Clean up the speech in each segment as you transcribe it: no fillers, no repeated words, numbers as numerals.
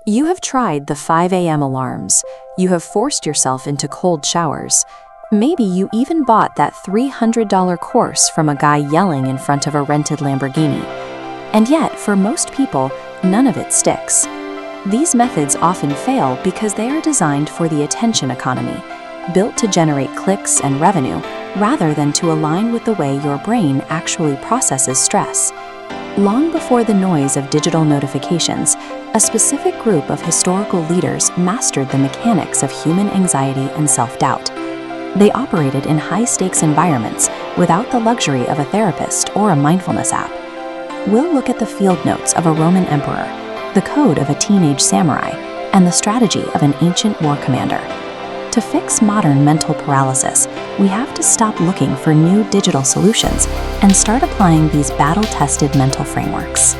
You have tried the 5 a.m. alarms. You have forced yourself into cold showers. Maybe you even bought that $300 course from a guy yelling in front of a rented Lamborghini. And yet, for most people, none of it sticks. These methods often fail because they are designed for the attention economy, built to generate clicks and revenue, rather than to align with the way your brain actually processes stress. Long before the noise of digital notifications, a specific group of historical leaders mastered the mechanics of human anxiety and self-doubt. They operated in high-stakes environments without the luxury of a therapist or a mindfulness app. We'll look at the field notes of a Roman emperor, the code of a teenage samurai, and the strategy of an ancient war commander. To fix modern mental paralysis, we have to stop looking for new digital solutions and start applying these battle-tested mental frameworks.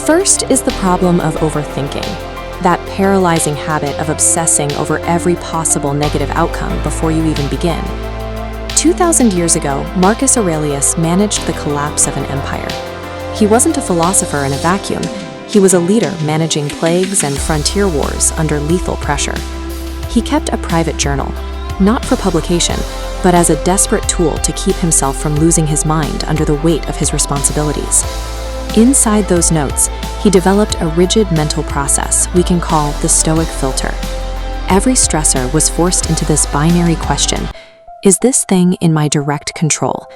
First is the problem of overthinking, that paralyzing habit of obsessing over every possible negative outcome before you even begin. 2,000 years ago, Marcus Aurelius managed the collapse of an empire. He wasn't a philosopher in a vacuum. He was a leader managing plagues and frontier wars under lethal pressure. He kept a private journal, not for publication, but as a desperate tool to keep himself from losing his mind under the weight of his responsibilities. Inside those notes, he developed a rigid mental process we can call the Stoic Filter. Every stressor was forced into this binary question: is this thing in my direct control?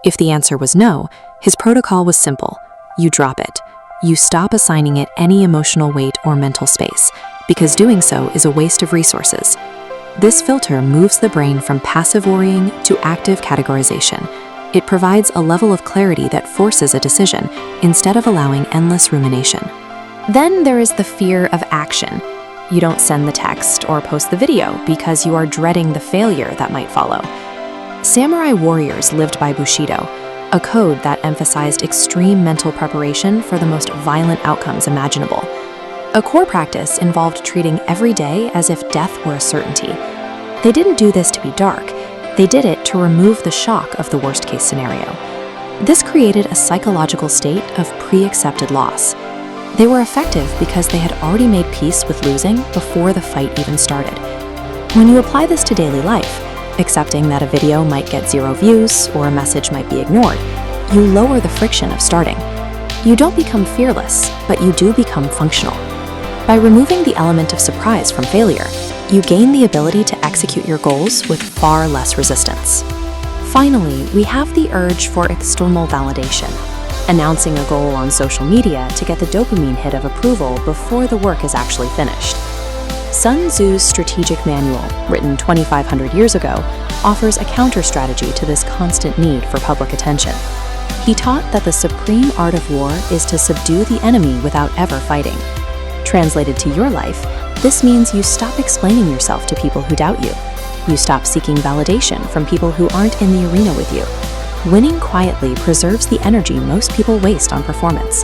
If the answer was no, his protocol was simple. You drop it. You stop assigning it any emotional weight or mental space, because doing so is a waste of resources. This filter moves the brain from passive worrying to active categorization. It provides a level of clarity that forces a decision instead of allowing endless rumination. Then there is the fear of action. You don't send the text or post the video because you are dreading the failure that might follow. Samurai warriors lived by Bushido, a code that emphasized extreme mental preparation for the most violent outcomes imaginable. A core practice involved treating every day as if death were a certainty. They didn't do this to be dark. They did it to remove the shock of the worst-case scenario. This created a psychological state of pre-accepted loss. They were effective because they had already made peace with losing before the fight even started. When you apply this to daily life, accepting that a video might get 0 views or a message might be ignored, you lower the friction of starting. You don't become fearless, but you do become functional. By removing the element of surprise from failure, you gain the ability to execute your goals with far less resistance. Finally, we have the urge for external validation, announcing a goal on social media to get the dopamine hit of approval before the work is actually finished. Sun Tzu's strategic manual, written 2,500 years ago, offers a counter-strategy to this constant need for public attention. He taught that the supreme art of war is to subdue the enemy without ever fighting. Translated to your life, this means you stop explaining yourself to people who doubt you. You stop seeking validation from people who aren't in the arena with you. Winning quietly preserves the energy most people waste on performance.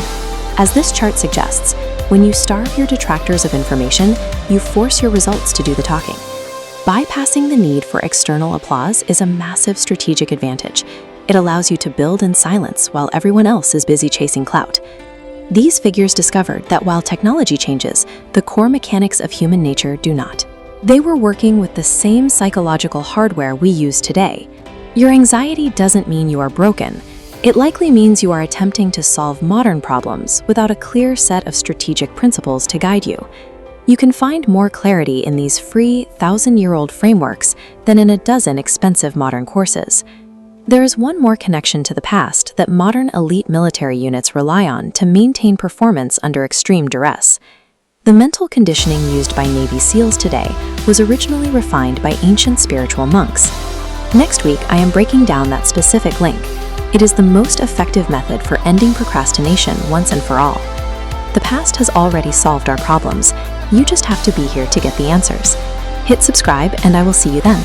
As this chart suggests, when you starve your detractors of information, you force your results to do the talking. Bypassing the need for external applause is a massive strategic advantage. It allows you to build in silence while everyone else is busy chasing clout. These figures discovered that while technology changes, the core mechanics of human nature do not. They were working with the same psychological hardware we use today. Your anxiety doesn't mean you are broken. It likely means you are attempting to solve modern problems without a clear set of strategic principles to guide you. You can find more clarity in these free, 1,000-year-old frameworks than in a dozen expensive modern courses. There is one more connection to the past that modern elite military units rely on to maintain performance under extreme duress. The mental conditioning used by Navy SEALs today was originally refined by ancient spiritual monks. Next week, I am breaking down that specific link. It is the most effective method for ending procrastination once and for all. The past has already solved our problems. You just have to be here to get the answers. Hit subscribe, and I will see you then.